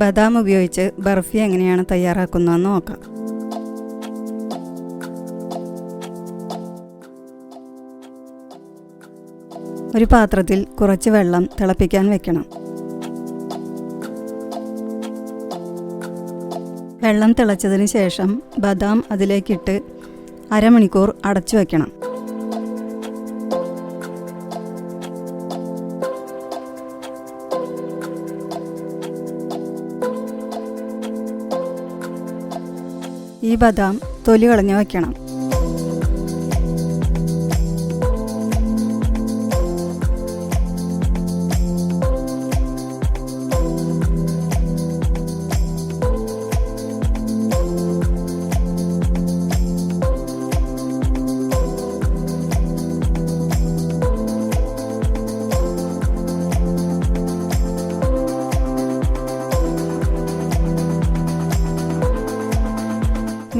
ബദാം ഉപയോഗിച്ച് ബർഫി എങ്ങനെയാണ് തയ്യാറാക്കുന്നതെന്ന് നോക്കാം. ഒരു പാത്രത്തിൽ കുറച്ച് വെള്ളം തിളപ്പിക്കാൻ വെക്കണം. വെള്ളം തിളച്ചതിന് ശേഷം ബദാം അതിലേക്കിട്ട് അരമണിക്കൂർ അടച്ചു വയ്ക്കണം. ഈ ബദാം തൊലി കളഞ്ഞു വയ്ക്കണം.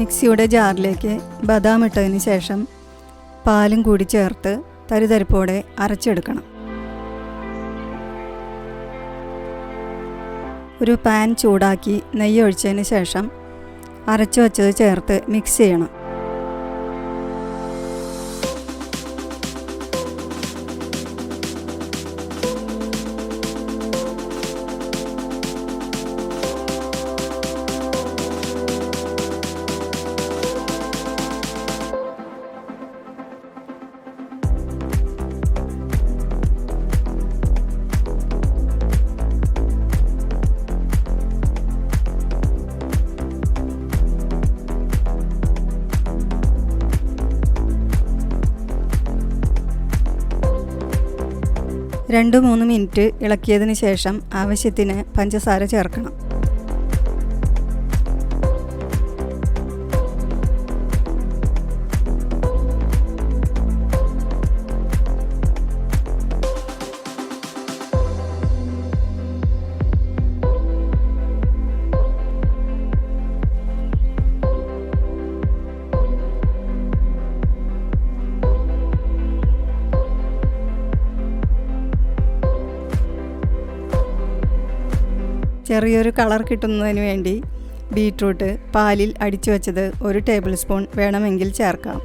മിക്സിയുടെ ജാറിലേക്ക് ബദാം ഇട്ടതിന് ശേഷം പാലും കൂടി ചേർത്ത് തരിതരിപ്പോടെ അരച്ചെടുക്കണം. ഒരു പാൻ ചൂടാക്കി നെയ്യ് ഒഴിച്ചതിന് ശേഷം അരച്ചു വച്ചത് ചേർത്ത് മിക്സ് ചെയ്യണം. രണ്ട് 3 മിനിറ്റ് ഇളക്കിയതിന് ശേഷം ആവശ്യത്തിന് പഞ്ചസാര ചേർക്കണം. ചെറിയൊരു കളർ കിട്ടുന്നതിന് വേണ്ടി ബീറ്റ്റൂട്ട് പാലിൽ അടിച്ചു വച്ചത് 1 ടേബിൾ സ്പൂൺ വേണമെങ്കിൽ ചേർക്കാം.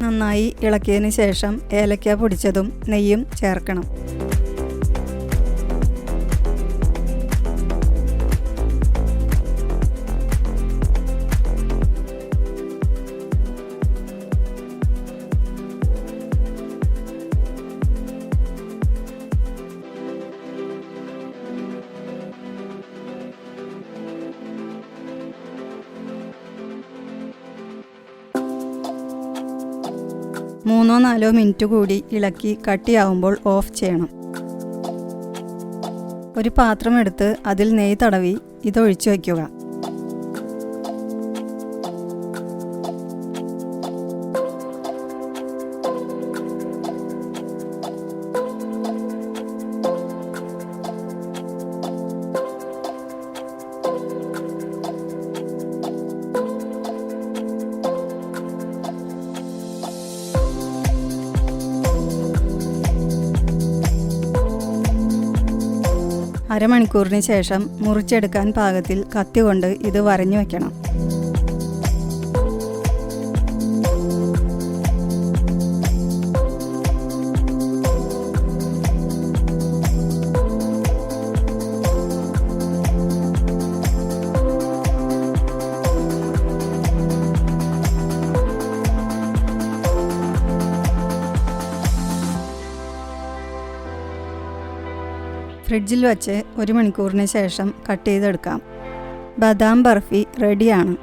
നന്നായി ഇളക്കിയതിന് ശേഷം ഏലക്ക പൊടിച്ചതും നെയ്യും ചേർക്കണം. മൂന്നോ 4 മിനിറ്റ് കൂടി ഇളക്കി കട്ടിയാവുമ്പോൾ ഓഫ് ചെയ്യണം. ഒരു പാത്രം എടുത്ത് അതിൽ നെയ്യ് തടവി ഇതൊഴിച്ചു വയ്ക്കുക. അരമണിക്കൂറിന് ശേഷം മുറിച്ചെടുക്കാൻ പാകത്തിൽ കത്തി കൊണ്ട് ഇത് വരഞ്ഞു വയ്ക്കണം. ഫ്രിഡ്ജിൽ വച്ച് 1 മണിക്കൂറിന് ശേഷം കട്ട് ചെയ്തെടുക്കാം. ബദാം ബർഫി റെഡിയാണ്.